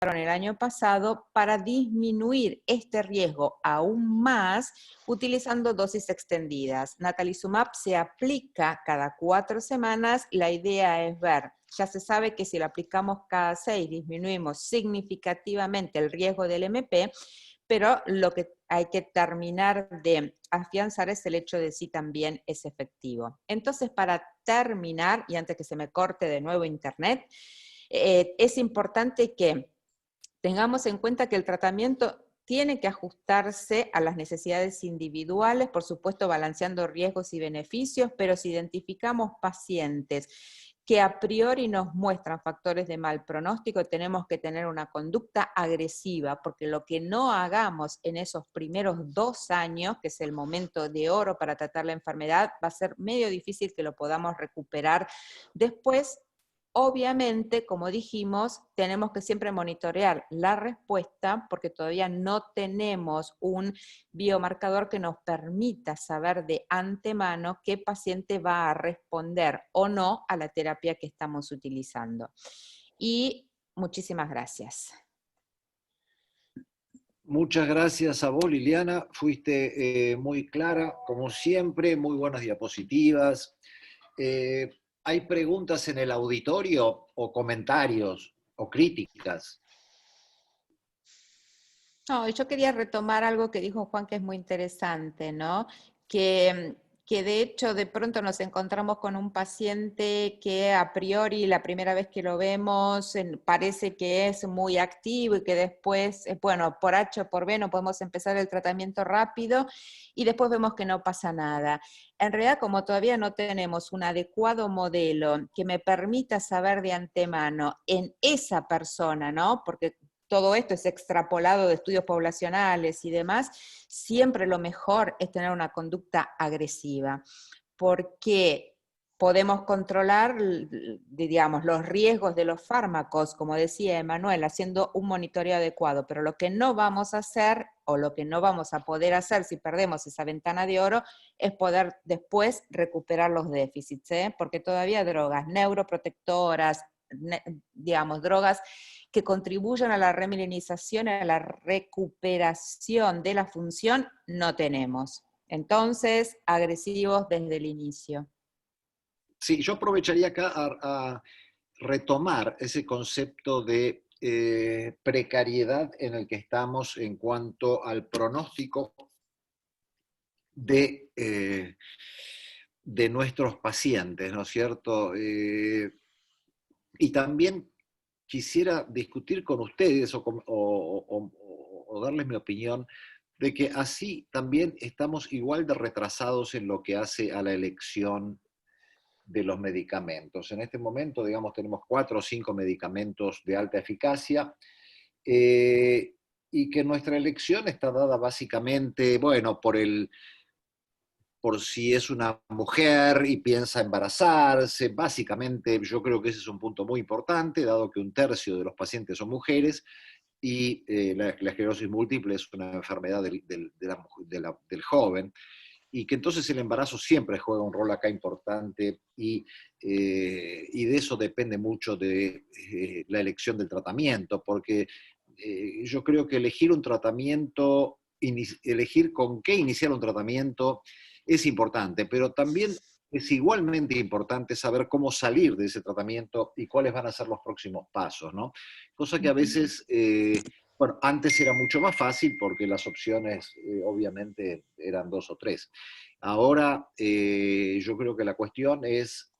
el año pasado para disminuir este riesgo aún más utilizando dosis extendidas. Natalizumab se aplica cada 4 semanas. La idea es ver, ya se sabe que si lo aplicamos cada 6 disminuimos significativamente el riesgo del MP, pero lo que hay que terminar de afianzar es el hecho de si también es efectivo. Entonces, para terminar, y antes que se me corte de nuevo internet, es importante que tengamos en cuenta que el tratamiento tiene que ajustarse a las necesidades individuales, por supuesto balanceando riesgos y beneficios, pero si identificamos pacientes que a priori nos muestran factores de mal pronóstico, tenemos que tener una conducta agresiva, porque lo que no hagamos en esos primeros 2 años, que es el momento de oro para tratar la enfermedad, va a ser medio difícil que lo podamos recuperar después. Obviamente, como dijimos, tenemos que siempre monitorear la respuesta porque todavía no tenemos un biomarcador que nos permita saber de antemano qué paciente va a responder o no a la terapia que estamos utilizando. Y muchísimas gracias. Muchas gracias a vos, Liliana. Fuiste muy clara, como siempre, muy buenas diapositivas. ¿Hay preguntas en el auditorio o comentarios o críticas? No, yo quería retomar algo que dijo Juan que es muy interesante, ¿no? Que de hecho de pronto nos encontramos con un paciente que a priori la primera vez que lo vemos parece que es muy activo y que después, bueno, por H o por B no podemos empezar el tratamiento rápido y después vemos que no pasa nada. En realidad, como todavía no tenemos un adecuado modelo que me permita saber de antemano en esa persona, ¿no? Porque todo esto es extrapolado de estudios poblacionales y demás, siempre lo mejor es tener una conducta agresiva, porque podemos controlar, digamos, los riesgos de los fármacos, como decía Emanuel, haciendo un monitoreo adecuado, pero lo que no vamos a hacer o lo que no vamos a poder hacer si perdemos esa ventana de oro es poder después recuperar los déficits, ¿eh? Porque todavía drogas neuroprotectoras, digamos, drogas que contribuyan a la remilinización, a la recuperación de la función, no tenemos. Entonces, agresivos desde el inicio. Sí, yo aprovecharía acá a retomar ese concepto de precariedad en el que estamos en cuanto al pronóstico de nuestros pacientes, ¿no es cierto? Y también quisiera discutir con ustedes o darles mi opinión de que así también estamos igual de retrasados en lo que hace a la elección de los medicamentos. En este momento, digamos, tenemos 4 o 5 medicamentos de alta eficacia y que nuestra elección está dada básicamente, bueno, por si es una mujer y piensa embarazarse. Básicamente, yo creo que ese es un punto muy importante, dado que 1/3 de los pacientes son mujeres y la esclerosis múltiple es una enfermedad del joven, y que entonces el embarazo siempre juega un rol acá importante y de eso depende mucho de la elección del tratamiento, porque yo creo que elegir un tratamiento, elegir con qué iniciar un tratamiento es importante, pero también es igualmente importante saber cómo salir de ese tratamiento y cuáles van a ser los próximos pasos, ¿no? Cosa que a veces, bueno, antes era mucho más fácil porque las opciones obviamente eran 2 o 3. Ahora yo creo que la cuestión es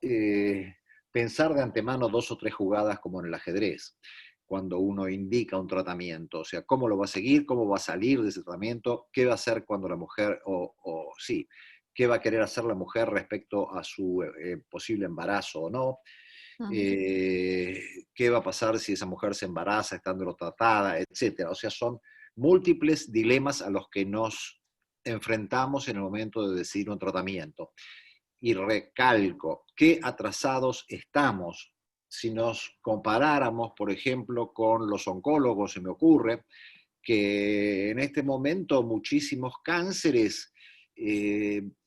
pensar de antemano 2 o 3 jugadas como en el ajedrez, cuando uno indica un tratamiento, o sea, cómo lo va a seguir, cómo va a salir de ese tratamiento, qué va a hacer cuando la mujer, sí, qué va a querer hacer la mujer respecto a su posible embarazo o no, qué va a pasar si esa mujer se embaraza estando tratada, etcétera. O sea, son múltiples dilemas a los que nos enfrentamos en el momento de decidir un tratamiento. Y recalco, qué atrasados estamos. Si nos comparáramos, por ejemplo, con los oncólogos, se me ocurre que en este momento muchísimos cánceres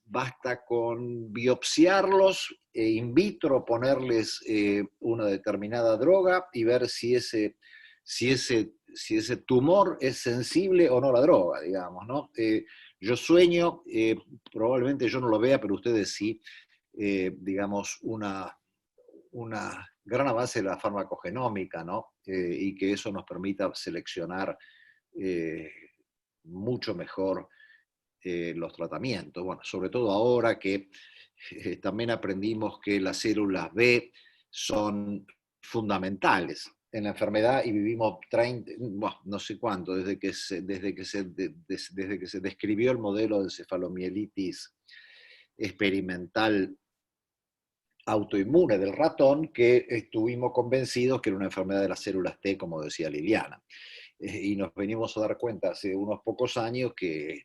basta con biopsiarlos in vitro, ponerles una determinada droga y ver si ese si ese tumor es sensible o no a la droga, digamos, ¿no? Yo sueño, probablemente yo no lo vea, pero ustedes sí, digamos, una gran avance de la farmacogenómica, ¿no? Y que eso nos permita seleccionar mucho mejor los tratamientos. Bueno, sobre todo ahora que también aprendimos que las células B son fundamentales en la enfermedad y vivimos 30, bueno, no sé cuánto, desde que se describió el modelo de encefalomielitis experimental autoinmune del ratón, que estuvimos convencidos que era una enfermedad de las células T, como decía Liliana. Y nos venimos a dar cuenta hace unos pocos años que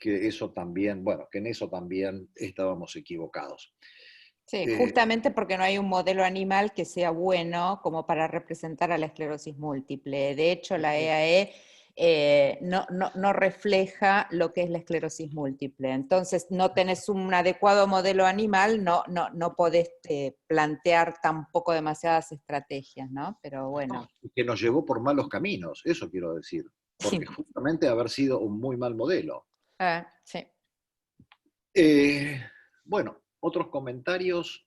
eso también, bueno, que en eso también estábamos equivocados. Sí, justamente porque no hay un modelo animal que sea bueno como para representar a la esclerosis múltiple. De hecho, la EAE no refleja lo que es la esclerosis múltiple. Entonces, no tenés un adecuado modelo animal, no podés plantear tampoco demasiadas estrategias, ¿no? Pero bueno. Que nos llevó por malos caminos, eso quiero decir, porque Sí. justamente haber sido un muy mal modelo. Sí. Bueno, otros comentarios,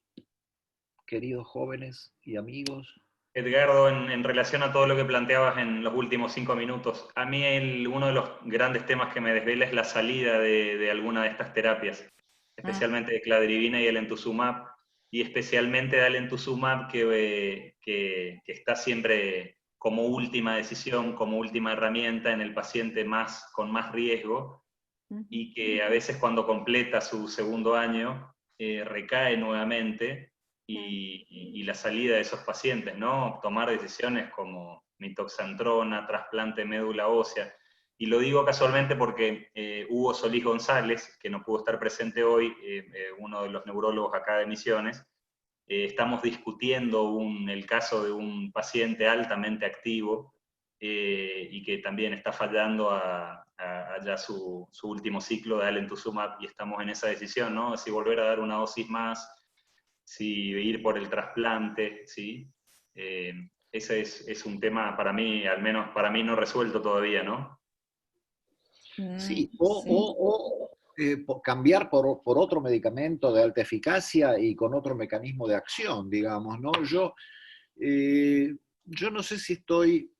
queridos jóvenes y amigos. Edgardo, en relación a todo lo que planteabas en los últimos 5 minutos, a mí uno de los grandes temas que me desvela es la salida de alguna de estas terapias, especialmente de cladribina y el entusumab, y especialmente del entusumab que está siempre como última decisión, como última herramienta en el paciente con más riesgo, y que a veces cuando completa su segundo año recae nuevamente, y la salida de esos pacientes, ¿no? Tomar decisiones como mitoxantrona, trasplante de médula ósea. Y lo digo casualmente porque Hugo Solís González, que no pudo estar presente hoy, uno de los neurólogos acá de Misiones, estamos discutiendo el caso de un paciente altamente activo y que también está fallando a ya su último ciclo de alentuximab, y estamos en esa decisión, ¿no? Si volver a dar una dosis más, si ir por el trasplante, ¿sí? Ese es un tema para mí, al menos para mí, no resuelto todavía, ¿no? Sí, Sí. cambiar por otro medicamento de alta eficacia y con otro mecanismo de acción, digamos, ¿no? Yo no sé si estoy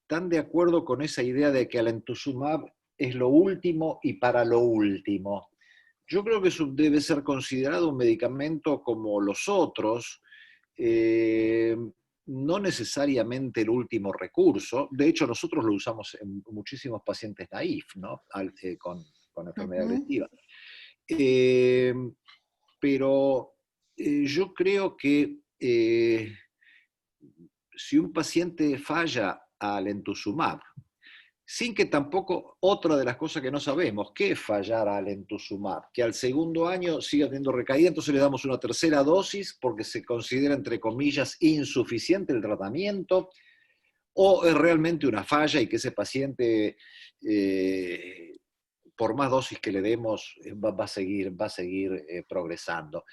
tan de acuerdo con esa idea de que alemtuzumab es lo último y para lo último. Yo creo que eso debe ser considerado un medicamento como los otros, no necesariamente el último recurso. De hecho, nosotros lo usamos en muchísimos pacientes naif, ¿no? Con enfermedad agresiva. Pero yo creo que si un paciente falla al entusumab, sin que tampoco, otra de las cosas que no sabemos, ¿qué es fallar al entusumab? Que al segundo año siga teniendo recaída, entonces le damos una tercera dosis porque se considera, entre comillas, insuficiente el tratamiento, o es realmente una falla y que ese paciente, por más dosis que le demos, va a seguir progresando.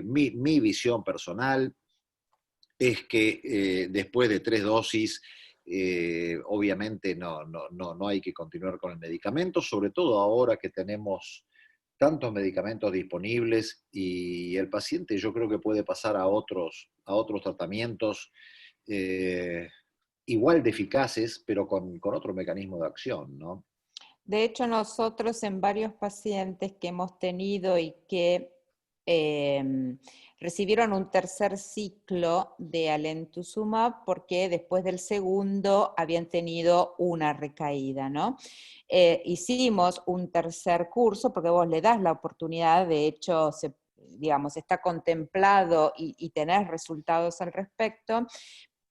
Mi visión personal es que después de 3 dosis, obviamente no hay que continuar con el medicamento, sobre todo ahora que tenemos tantos medicamentos disponibles y el paciente yo creo que puede pasar a otros tratamientos igual de eficaces, pero con otro mecanismo de acción, ¿no? De hecho, nosotros en varios pacientes que hemos tenido y que recibieron un tercer ciclo de alemtuzumab porque después del segundo habían tenido una recaída, ¿no? Hicimos un tercer curso porque vos le das la oportunidad, de hecho, digamos, está contemplado y tenés resultados al respecto,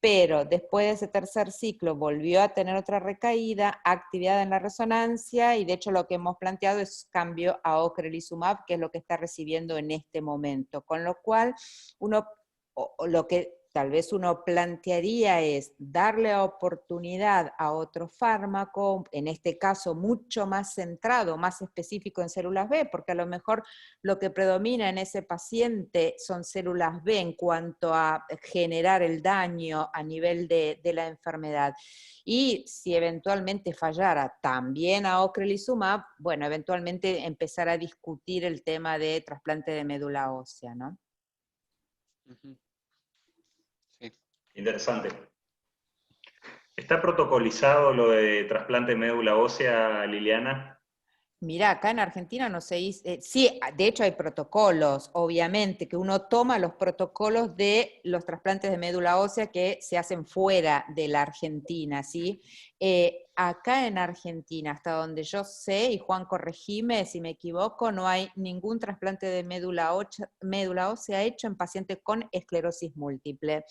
pero después de ese tercer ciclo volvió a tener otra recaída, actividad en la resonancia, y de hecho lo que hemos planteado es cambio a ocrelizumab, que es lo que está recibiendo en este momento, con lo cual lo que tal vez uno plantearía es darle oportunidad a otro fármaco, en este caso mucho más centrado, más específico en células B, porque a lo mejor lo que predomina en ese paciente son células B en cuanto a generar el daño a nivel de la enfermedad. Y si eventualmente fallara también a ocrelizumab, bueno, eventualmente empezar a discutir el tema de trasplante de médula ósea, ¿no? Sí. Interesante. ¿Está protocolizado lo de trasplante de médula ósea, Liliana? Mirá, acá en Argentina no se dice, sí, de hecho hay protocolos, obviamente, que uno toma los protocolos de los trasplantes de médula ósea que se hacen fuera de la Argentina, ¿sí? Acá en Argentina, hasta donde yo sé, y Juan corregime si me equivoco, no hay ningún trasplante de médula ósea hecho en pacientes con esclerosis múltiple.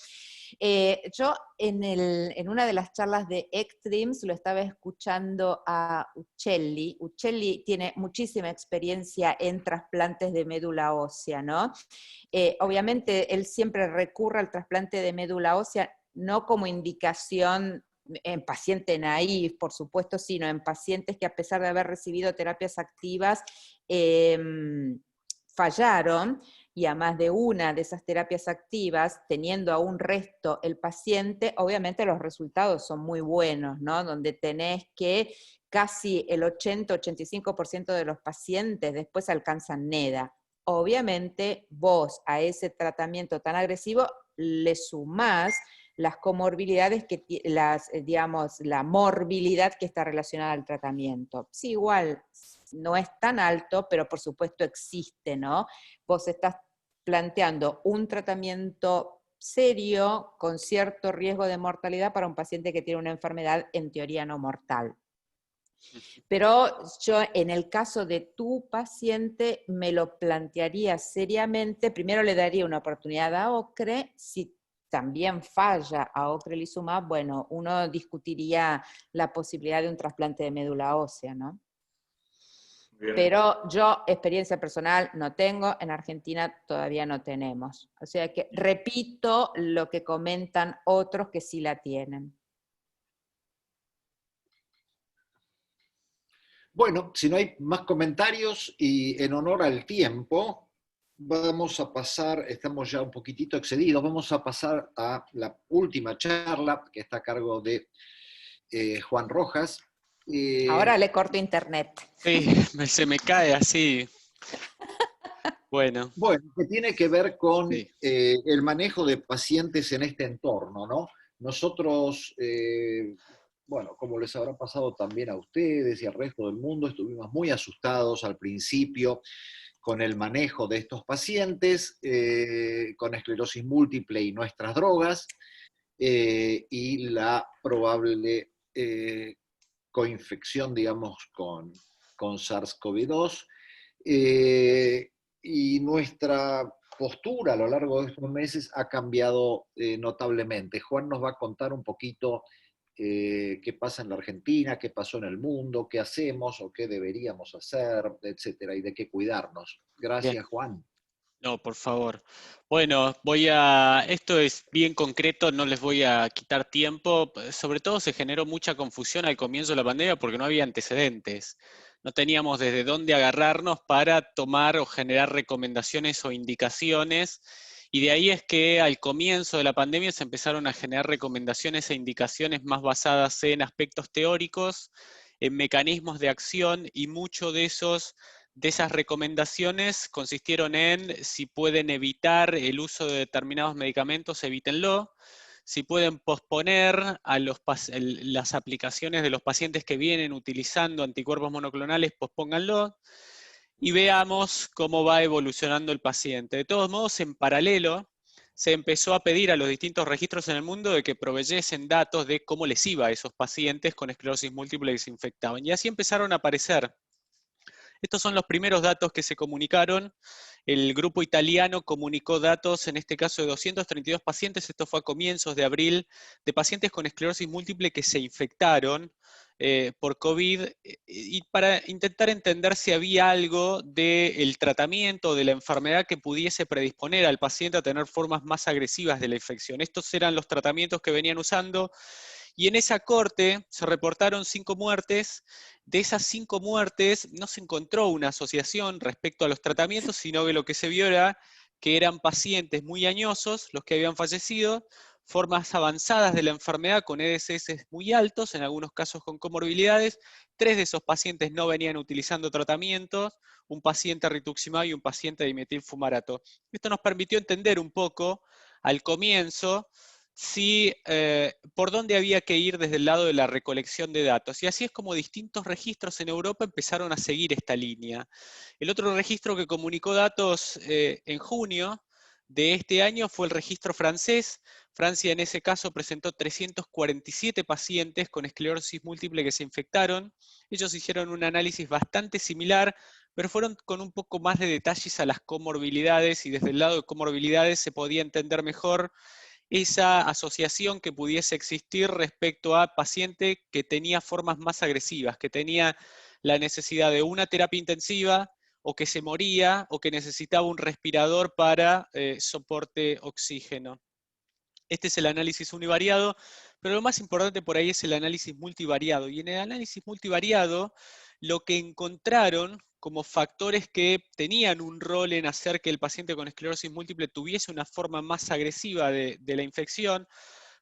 Yo en una de las charlas de ECTRIMS lo estaba escuchando a Uccelli. Uccelli tiene muchísima experiencia en trasplantes de médula ósea, ¿no? Obviamente él siempre recurre al trasplante de médula ósea no como indicación en paciente naïf, por supuesto, sino en pacientes que a pesar de haber recibido terapias activas, fallaron, y a más de una de esas terapias activas, teniendo a un resto el paciente, obviamente los resultados son muy buenos, ¿no? Donde tenés que casi el 80-85% de los pacientes después alcanzan NEDA. Obviamente vos a ese tratamiento tan agresivo le sumás las comorbilidades, digamos, la morbilidad que está relacionada al tratamiento. Sí, igual no es tan alto, pero por supuesto existe, ¿no? Vos estás planteando un tratamiento serio con cierto riesgo de mortalidad para un paciente que tiene una enfermedad en teoría no mortal. Pero yo en el caso de tu paciente me lo plantearía seriamente, primero le daría una oportunidad a ocre, si también falla a ocrelizumab, bueno, uno discutiría la posibilidad de un trasplante de médula ósea, ¿no? Bien. Pero yo, experiencia personal, no tengo, en Argentina todavía no tenemos. O sea que repito lo que comentan otros que sí la tienen. Bueno, si no hay más comentarios y en honor al tiempo, vamos a pasar, estamos ya un poquitito excedidos, vamos a pasar a la última charla que está a cargo de Juan Rojas. Ahora le corto internet. Sí, se me cae así. Bueno. Bueno, que tiene que ver con Sí. el manejo de pacientes en este entorno, ¿no? Nosotros, bueno, como les habrá pasado también a ustedes y al resto del mundo, estuvimos muy asustados al principio con el manejo de estos pacientes, con esclerosis múltiple y nuestras drogas, y la probable coinfección, digamos, con SARS-CoV-2. Y nuestra postura a lo largo de estos meses ha cambiado notablemente. Juan nos va a contar un poquito qué pasa en la Argentina, qué pasó en el mundo, qué hacemos o qué deberíamos hacer, etcétera, y de qué cuidarnos. Gracias, Bien. Juan. No, por favor. Bueno, esto es bien concreto, no les voy a quitar tiempo. Sobre todo se generó mucha confusión al comienzo de la pandemia porque no había antecedentes. No teníamos desde dónde agarrarnos para tomar o generar recomendaciones o indicaciones. Y de ahí es que al comienzo de la pandemia se empezaron a generar recomendaciones e indicaciones más basadas en aspectos teóricos, en mecanismos de acción, y mucho de esas recomendaciones consistieron en si pueden evitar el uso de determinados medicamentos, evítenlo. Si pueden posponer a las aplicaciones de los pacientes que vienen utilizando anticuerpos monoclonales, pospónganlo. Y veamos cómo va evolucionando el paciente. De todos modos, en paralelo, se empezó a pedir a los distintos registros en el mundo de que proveyesen datos de cómo les iba a esos pacientes con esclerosis múltiple que se infectaban. Y así empezaron a aparecer. Estos son los primeros datos que se comunicaron. El grupo italiano comunicó datos, en este caso de 232 pacientes, esto fue a comienzos de abril, de pacientes con esclerosis múltiple que se infectaron por COVID, y para intentar entender si había algo del tratamiento, de la enfermedad que pudiese predisponer al paciente a tener formas más agresivas de la infección. Estos eran los tratamientos que venían usando, y en esa corte se reportaron 5 muertes. De esas 5 muertes no se encontró una asociación respecto a los tratamientos, sino que lo que se vio era que eran pacientes muy añosos los que habían fallecido, formas avanzadas de la enfermedad con EDSS muy altos, en algunos casos con comorbilidades. 3 de esos pacientes no venían utilizando tratamientos, un paciente rituximab y un paciente dimetilfumarato. Esto nos permitió entender un poco al comienzo por dónde había que ir desde el lado de la recolección de datos. Y así es como distintos registros en Europa empezaron a seguir esta línea. El otro registro que comunicó datos en junio de este año fue el registro francés. Francia en ese caso presentó 347 pacientes con esclerosis múltiple que se infectaron. Ellos hicieron un análisis bastante similar, pero fueron con un poco más de detalles a las comorbilidades, y desde el lado de comorbilidades se podía entender mejor esa asociación que pudiese existir respecto a paciente que tenía formas más agresivas, que tenía la necesidad de una terapia intensiva, o que se moría, o que necesitaba un respirador para soporte oxígeno. Este es el análisis univariado, pero lo más importante por ahí es el análisis multivariado. Y en el análisis multivariado, lo que encontraron como factores que tenían un rol en hacer que el paciente con esclerosis múltiple tuviese una forma más agresiva de la infección,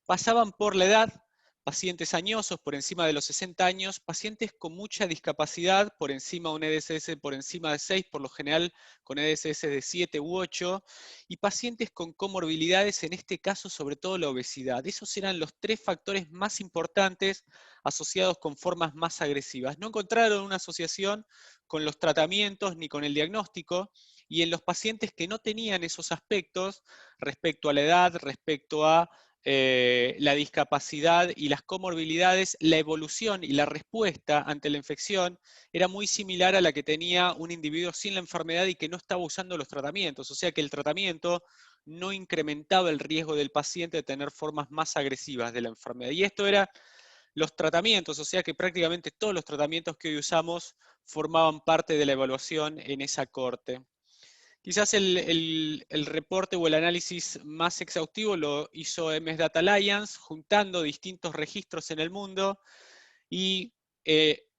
pasaban por la edad, pacientes añosos por encima de los 60 años, pacientes con mucha discapacidad por encima de un EDSS por encima de 6, por lo general con EDSS de 7 u 8, y pacientes con comorbilidades, en este caso sobre todo la obesidad. Esos eran los 3 factores más importantes asociados con formas más agresivas. No encontraron una asociación con los tratamientos ni con el diagnóstico, y en los pacientes que no tenían esos aspectos respecto a la edad, respecto a la discapacidad y las comorbilidades, la evolución y la respuesta ante la infección era muy similar a la que tenía un individuo sin la enfermedad y que no estaba usando los tratamientos. O sea que el tratamiento no incrementaba el riesgo del paciente de tener formas más agresivas de la enfermedad. Y esto era los tratamientos, o sea que prácticamente todos los tratamientos que hoy usamos formaban parte de la evaluación en esa corte. Quizás el reporte o el análisis más exhaustivo lo hizo MS Data Alliance, juntando distintos registros en el mundo y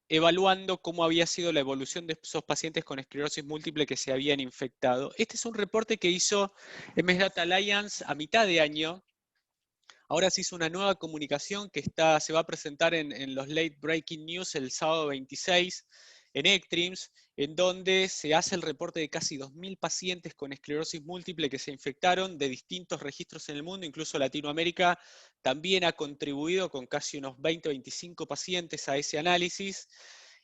evaluando cómo había sido la evolución de esos pacientes con esclerosis múltiple que se habían infectado. Este es un reporte que hizo MS Data Alliance a mitad de año. Ahora se hizo una nueva comunicación que se va a presentar en los Late Breaking News el sábado 26 en ECTRIMS, en donde se hace el reporte de casi 2.000 pacientes con esclerosis múltiple que se infectaron de distintos registros en el mundo. Incluso Latinoamérica también ha contribuido con casi unos 20-25 pacientes a ese análisis,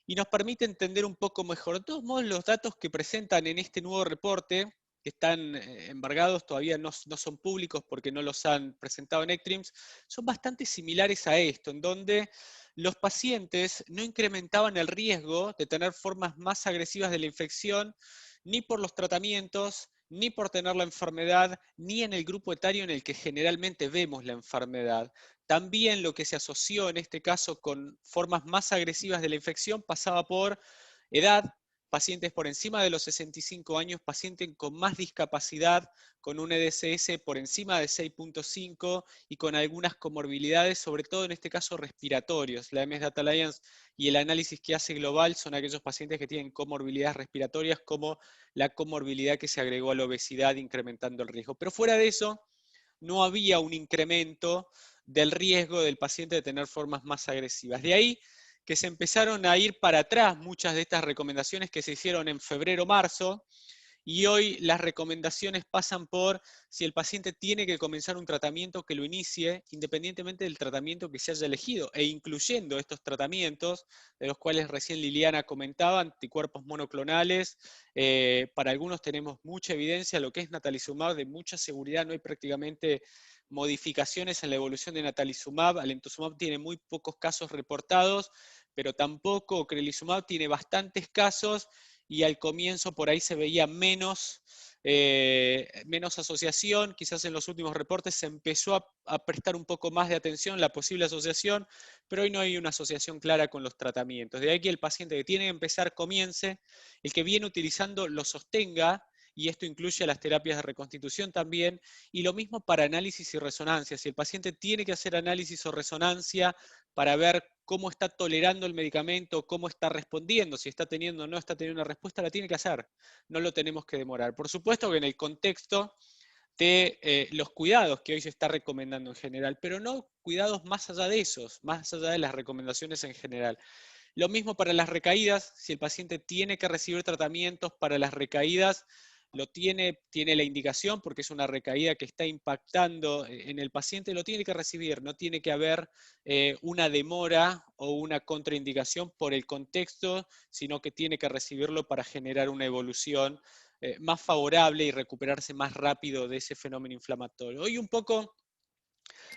y nos permite entender un poco mejor. De todos modos, los datos que presentan en este nuevo reporte, que están embargados, todavía no son públicos porque no los han presentado en ECTRIMS, son bastante similares a esto, en donde los pacientes no incrementaban el riesgo de tener formas más agresivas de la infección, ni por los tratamientos, ni por tener la enfermedad, ni en el grupo etario en el que generalmente vemos la enfermedad. También lo que se asoció en este caso con formas más agresivas de la infección pasaba por edad, pacientes por encima de los 65 años, pacientes con más discapacidad, con un EDSS por encima de 6.5 y con algunas comorbilidades, sobre todo en este caso respiratorios. La MS Data Alliance y el análisis que hace global son aquellos pacientes que tienen comorbilidades respiratorias, como la comorbilidad que se agregó a la obesidad, incrementando el riesgo. Pero fuera de eso, no había un incremento del riesgo del paciente de tener formas más agresivas. De ahí que se empezaron a ir para atrás muchas de estas recomendaciones que se hicieron en febrero-marzo, y hoy las recomendaciones pasan por si el paciente tiene que comenzar un tratamiento, que lo inicie independientemente del tratamiento que se haya elegido, e incluyendo estos tratamientos, de los cuales recién Liliana comentaba, anticuerpos monoclonales. Para algunos tenemos mucha evidencia, lo que es natalizumab, de mucha seguridad, no hay prácticamente modificaciones en la evolución de natalizumab. Alemtuzumab tiene muy pocos casos reportados, pero tampoco ocrelizumab tiene bastantes casos, y al comienzo por ahí se veía menos menos asociación, quizás en los últimos reportes se empezó a prestar un poco más de atención a la posible asociación, pero hoy no hay una asociación clara con los tratamientos. De ahí que el paciente que tiene que empezar comience, el que viene utilizando lo sostenga, y esto incluye las terapias de reconstitución también, y lo mismo para análisis y resonancia. Si el paciente tiene que hacer análisis o resonancia para ver cómo está tolerando el medicamento, cómo está respondiendo, si está teniendo o no está teniendo una respuesta, la tiene que hacer. No lo tenemos que demorar. Por supuesto que en el contexto de los cuidados que hoy se está recomendando en general, pero no cuidados más allá de esos, más allá de las recomendaciones en general. Lo mismo para las recaídas, si el paciente tiene que recibir tratamientos para las recaídas, tiene la indicación porque es una recaída que está impactando en el paciente, lo tiene que recibir, no tiene que haber una demora o una contraindicación por el contexto, sino que tiene que recibirlo para generar una evolución más favorable y recuperarse más rápido de ese fenómeno inflamatorio. Hoy un poco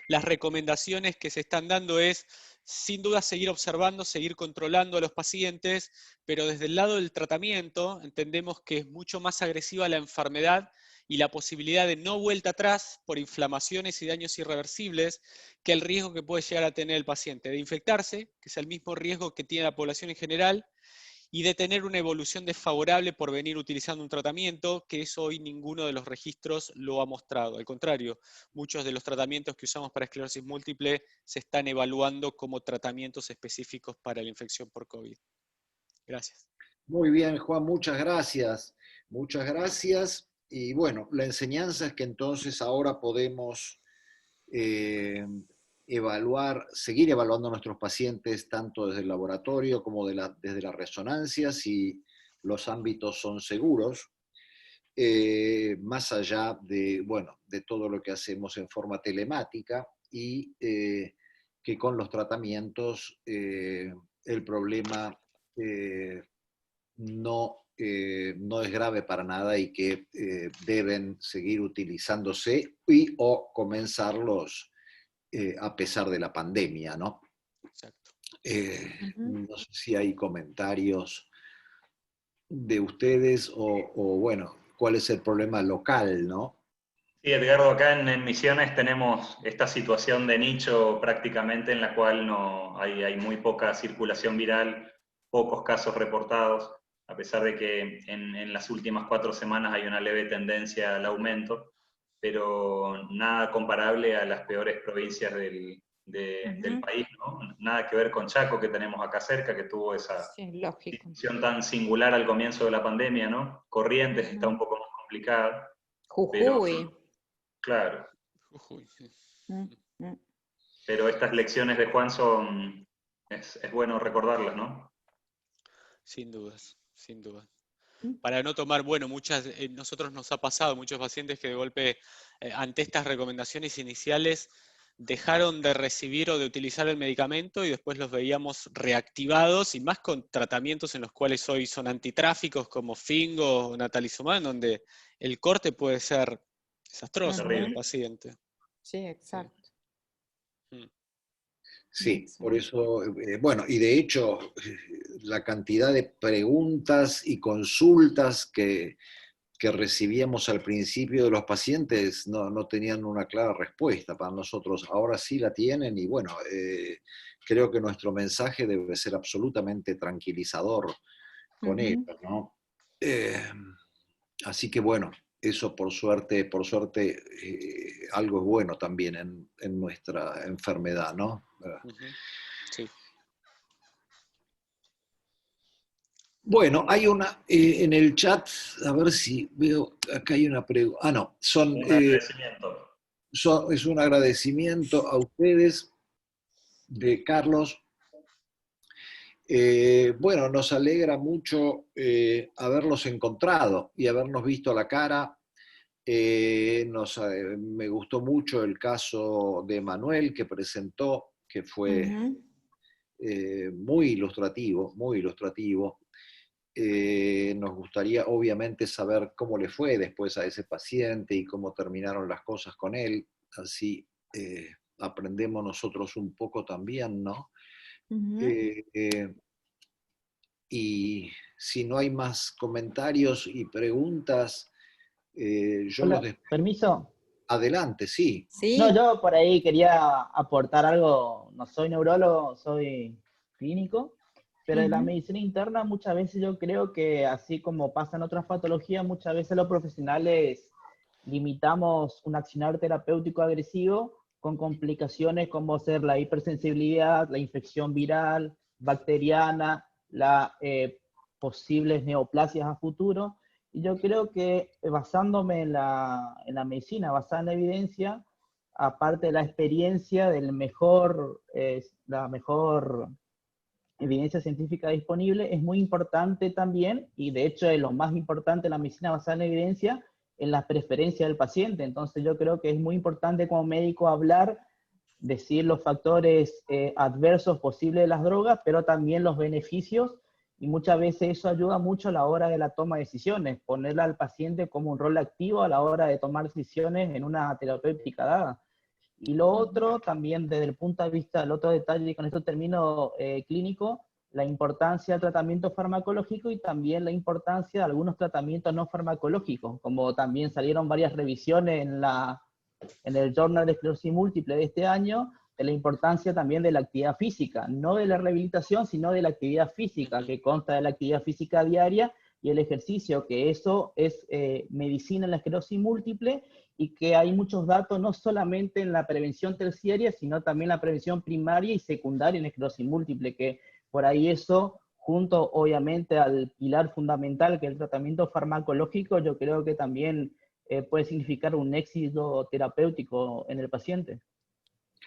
las recomendaciones que se están dando es, sin duda, seguir observando, seguir controlando a los pacientes, pero desde el lado del tratamiento entendemos que es mucho más agresiva la enfermedad y la posibilidad de no vuelta atrás por inflamaciones y daños irreversibles que el riesgo que puede llegar a tener el paciente de infectarse, que es el mismo riesgo que tiene la población en general, y de tener una evolución desfavorable por venir utilizando un tratamiento, que eso hoy ninguno de los registros lo ha mostrado. Al contrario, muchos de los tratamientos que usamos para esclerosis múltiple se están evaluando como tratamientos específicos para la infección por COVID. Gracias. Muy bien, Juan, muchas gracias. Muchas gracias. Y bueno, la enseñanza es que entonces ahora podemos seguir evaluando a nuestros pacientes tanto desde el laboratorio como desde la resonancia, si los ámbitos son seguros, más allá de, bueno, de todo lo que hacemos en forma telemática y que con los tratamientos el problema no es grave para nada y que deben seguir utilizándose o comenzarlos a pesar de la pandemia, ¿no? Exacto. No sé si hay comentarios de ustedes o, bueno, cuál es el problema local, ¿no? Sí, Edgardo, acá en Misiones tenemos esta situación de nicho prácticamente en la cual no hay muy poca circulación viral, pocos casos reportados, a pesar de que en las últimas 4 semanas hay una leve tendencia al aumento, pero nada comparable a las peores provincias del país, ¿no? Nada que ver con Chaco, que tenemos acá cerca, que tuvo esa situación tan singular al comienzo de la pandemia, ¿no? Corrientes está un poco más complicada. Jujuy. Claro. Uy, sí. Pero estas lecciones de Juan es bueno recordarlas, ¿no? Sin dudas, sin dudas. Para no tomar, bueno, nosotros nos ha pasado, muchos pacientes que de golpe, ante estas recomendaciones iniciales, dejaron de recibir o de utilizar el medicamento y después los veíamos reactivados, y más con tratamientos en los cuales hoy son antitráficos como Fingo o Natalizumab, donde el corte puede ser desastroso para el paciente. Sí, exacto. Sí, por eso, bueno, y de hecho, la cantidad de preguntas y consultas que recibíamos al principio de los pacientes no tenían una clara respuesta para nosotros. Ahora sí la tienen y bueno, creo que nuestro mensaje debe ser absolutamente tranquilizador con ellos, ¿no? Así que bueno, eso por suerte, algo es bueno también en nuestra enfermedad, ¿no? Sí. Bueno, hay una en el chat, a ver si veo, acá hay una pregunta. Ah, no, Un agradecimiento. es un agradecimiento a ustedes de Carlos. Bueno, nos alegra mucho haberlos encontrado y habernos visto a la cara. Me gustó mucho el caso de Manuel que presentó, que fue muy ilustrativo, muy ilustrativo. Nos gustaría obviamente saber cómo le fue después a ese paciente y cómo terminaron las cosas con él, así aprendemos nosotros un poco también, ¿no? Y si no hay más comentarios y preguntas, Yo Hola, permiso. Adelante, sí. No, Sí. yo por ahí quería aportar algo, no soy neurólogo, soy clínico, pero de la Ujú. medicina interna muchas veces yo creo que así como pasa en otras patologías, muchas veces los profesionales limitamos un accionar terapéutico agresivo con complicaciones como ser la hipersensibilidad, la infección viral, bacteriana, las posibles neoplasias a futuro. Y yo creo que basándome en la medicina, basada en la evidencia, aparte de la experiencia del mejor, la mejor evidencia científica disponible, es muy importante también, y de hecho es lo más importante en la medicina basada en evidencia, en la preferencia del paciente. Entonces yo creo que es muy importante como médico hablar, decir los factores adversos posibles de las drogas, pero también los beneficios, y muchas veces eso ayuda mucho a la hora de la toma de decisiones, ponerle al paciente como un rol activo a la hora de tomar decisiones en una terapéutica dada. Y lo otro, también desde el punto de vista, el otro detalle, y con esto termino clínico, la importancia del tratamiento farmacológico y también la importancia de algunos tratamientos no farmacológicos, como también salieron varias revisiones en el Journal de Esclerosis Múltiple de este año, de la importancia también de la actividad física, no de la rehabilitación, sino de la actividad física, que consta de la actividad física diaria y el ejercicio, que eso es medicina en la esclerosis múltiple, y que hay muchos datos no solamente en la prevención terciaria, sino también la prevención primaria y secundaria en esclerosis múltiple, que por ahí eso, junto obviamente al pilar fundamental que es el tratamiento farmacológico, yo creo que también puede significar un éxito terapéutico en el paciente.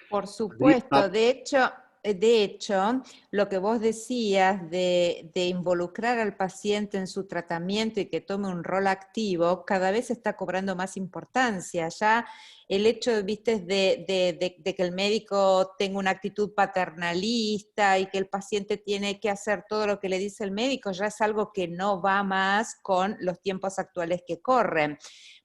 Por supuesto, Ah, de hecho, lo que vos decías de involucrar al paciente en su tratamiento y que tome un rol activo, cada vez está cobrando más importancia. Ya el hecho, viste, de que el médico tenga una actitud paternalista y que el paciente tiene que hacer todo lo que le dice el médico, ya es algo que no va más con los tiempos actuales que corren.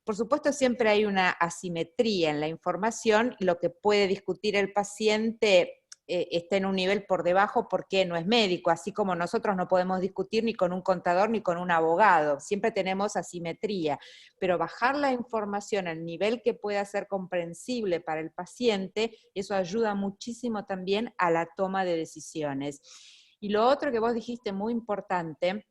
Por supuesto, siempre hay una asimetría en la información, lo que puede discutir el paciente está en un nivel por debajo porque no es médico, así como nosotros no podemos discutir ni con un contador ni con un abogado, siempre tenemos asimetría, pero bajar la información al nivel que pueda ser comprensible para el paciente, eso ayuda muchísimo también a la toma de decisiones. Y lo otro que vos dijiste muy importante,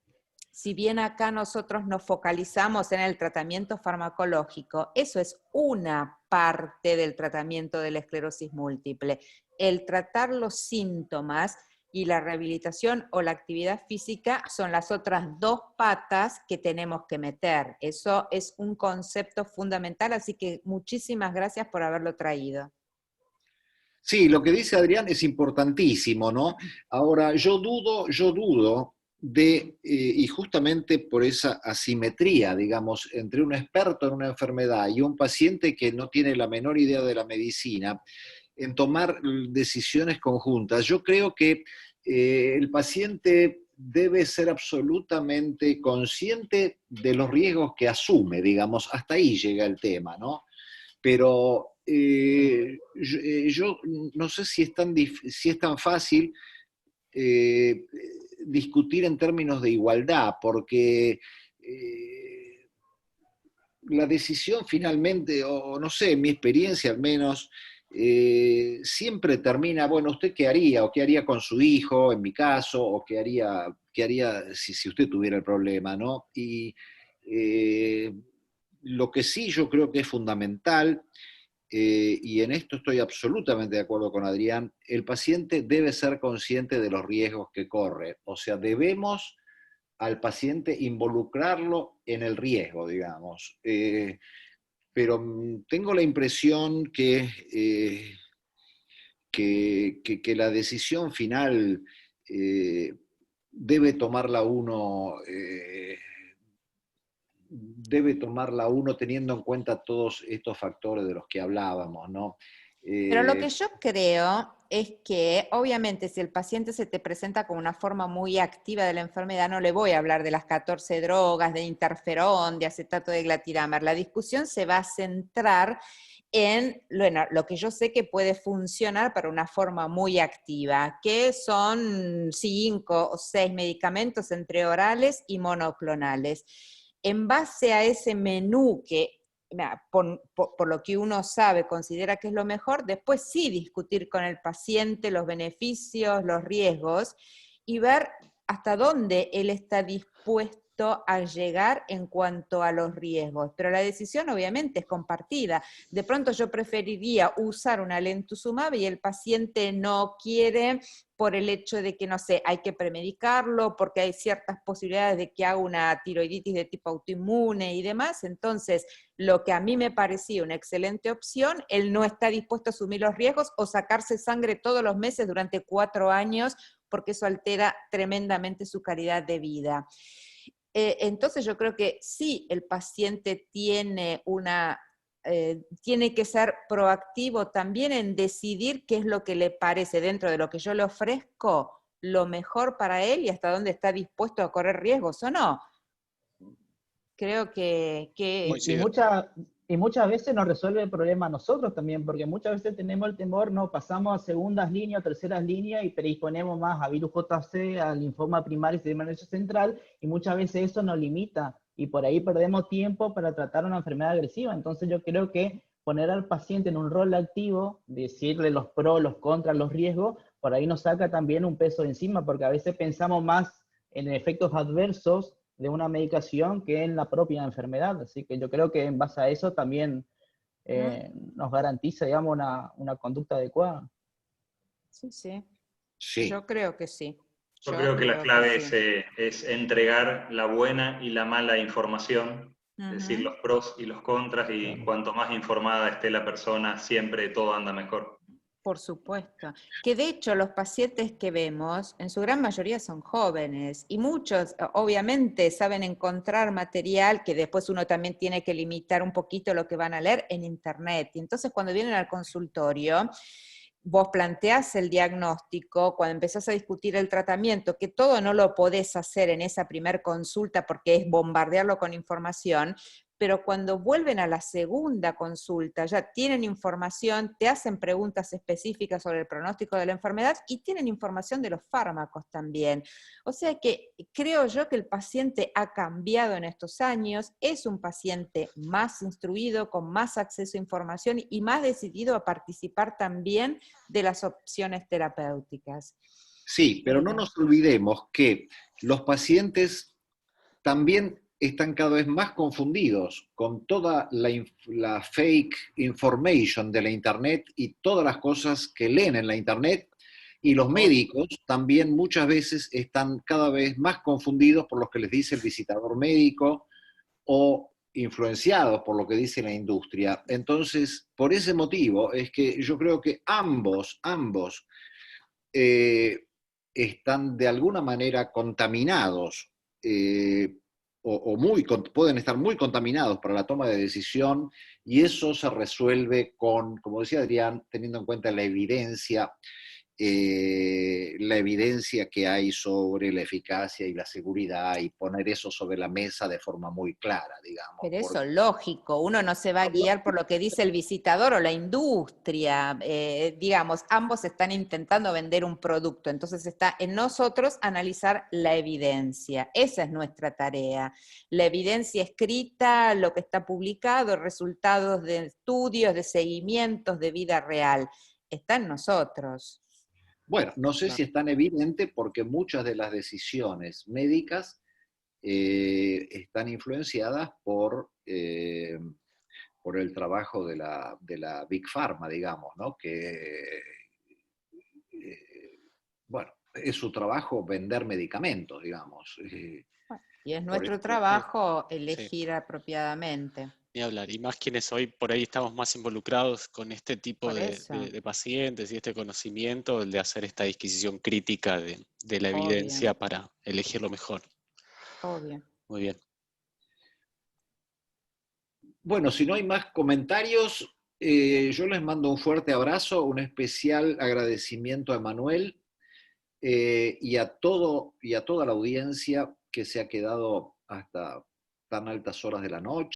si bien acá nosotros nos focalizamos en el tratamiento farmacológico, eso es una parte del tratamiento de la esclerosis múltiple. El tratar los síntomas y la rehabilitación o la actividad física son las otras dos patas que tenemos que meter. Eso es un concepto fundamental, así que muchísimas gracias por haberlo traído. sí, lo que dice Adrián es importantísimo, ¿no? Ahora, yo dudo y justamente por esa asimetría, digamos, entre un experto en una enfermedad y un paciente que no tiene la menor idea de la medicina, en tomar decisiones conjuntas. Yo creo que el paciente debe ser absolutamente consciente de los riesgos que asume, digamos, hasta ahí llega el tema, ¿no? Pero yo no sé si si es tan fácil eh, discutir en términos de igualdad, porque la decisión finalmente, o no sé, en mi experiencia al menos, siempre termina, bueno, ¿usted qué haría? ¿O qué haría con su hijo, en mi caso? ¿O qué haría si usted tuviera el problema, ¿no? Y eh, lo que sí yo creo que es fundamental, y en esto estoy absolutamente de acuerdo con Adrián, el paciente debe ser consciente de los riesgos que corre. O sea, debemos al paciente involucrarlo en el riesgo, digamos. Pero tengo la impresión que la decisión final debe tomarla uno. Debe tomarla uno teniendo en cuenta todos estos factores de los que hablábamos, ¿no? Pero lo que Eh, yo creo es que, obviamente, si el paciente se te presenta con una forma muy activa de la enfermedad, no le voy a hablar de las 14 drogas, de interferón, de acetato de glatiramar. La discusión se va a centrar en, bueno, lo que yo sé que puede funcionar para una forma muy activa, que son 5 o 6 medicamentos entre orales y monoclonales. en base a ese menú que por lo que uno sabe, considera que es lo mejor, después sí discutir con el paciente los beneficios, los riesgos, y ver hasta dónde él está dispuesto a llegar en cuanto a los riesgos. Pero la decisión obviamente es compartida. De pronto yo preferiría usar una Alemtuzumab y el paciente no quiere por el hecho de que, no sé, hay que premedicarlo, porque hay ciertas posibilidades de que haga una tiroiditis de tipo autoinmune y demás. Entonces, lo que a mí me parecía una excelente opción, él no está dispuesto a asumir los riesgos o sacarse sangre todos los meses durante 4 años, porque eso altera tremendamente su calidad de vida. Entonces yo creo que sí, el paciente tiene que ser proactivo también en decidir qué es lo que le parece dentro de lo que yo le ofrezco, lo mejor para él y hasta dónde está dispuesto a correr riesgos o no. Creo que y muchas veces nos resuelve el problema a nosotros también, porque muchas veces tenemos el temor, no pasamos a segundas líneas, terceras líneas y predisponemos más a virus JC, al linfoma primario y sistema nervioso central, y muchas veces eso nos limita y por ahí perdemos tiempo para tratar una enfermedad agresiva. Entonces yo creo que poner al paciente en un rol activo, decirle los pros, los contras, los riesgos, por ahí nos saca también un peso de encima, porque a veces pensamos más en efectos adversos de una medicación que en la propia enfermedad. Así que yo creo que en base a eso también nos garantiza, digamos, una conducta adecuada. Sí, sí. Sí. Yo creo que sí. Yo creo que la clave es entregar la buena y la mala información, es decir, los pros y los contras, y cuanto más informada esté la persona, siempre todo anda mejor. Por supuesto. Que de hecho los pacientes que vemos, en su gran mayoría son jóvenes, y muchos obviamente saben encontrar material que después uno también tiene que limitar un poquito lo que van a leer en internet. Y entonces cuando vienen al consultorio, vos planteás el diagnóstico, cuando empezás a discutir el tratamiento, que todo no lo podés hacer en esa primer consulta porque es bombardearlo con información, pero cuando vuelven a la segunda consulta ya tienen información, te hacen preguntas específicas sobre el pronóstico de la enfermedad y tienen información de los fármacos también. O sea que creo yo que el paciente ha cambiado en estos años, es un paciente más instruido, con más acceso a información y más decidido a participar también de las opciones terapéuticas. Sí, pero no nos olvidemos que los pacientes también están cada vez más confundidos con toda la fake information de la Internet y todas las cosas que leen en la Internet, y los médicos también muchas veces están cada vez más confundidos por lo que les dice el visitador médico o influenciados por lo que dice la industria. Entonces, por ese motivo es que yo creo que ambos están de alguna manera contaminados pueden estar muy contaminados para la toma de decisión, y eso se resuelve con, como decía Adrián, teniendo en cuenta la evidencia que hay sobre la eficacia y la seguridad, y poner eso sobre la mesa de forma muy clara, digamos. Pero eso, lógico, uno no se va a guiar por lo que dice el visitador o la industria. Digamos, ambos están intentando vender un producto, entonces está en nosotros analizar la evidencia. Esa es nuestra tarea. La evidencia escrita, lo que está publicado, resultados de estudios, de seguimientos, de vida real, está en nosotros. Bueno, no sé si es tan evidente porque muchas de las decisiones médicas están influenciadas por el trabajo de la Big Pharma, digamos, ¿no? Que, bueno, es su trabajo vender medicamentos, digamos. Y es nuestro trabajo elegir sí, apropiadamente. ni hablar. Y más quienes hoy por ahí estamos más involucrados con este tipo de pacientes y este conocimiento, el de hacer esta disquisición crítica de la evidencia para elegir lo mejor. Obvio. Muy bien. Bueno, si no hay más comentarios, yo les mando un fuerte abrazo, un especial agradecimiento a Emanuel y a toda la audiencia que se ha quedado hasta tan altas horas de la noche.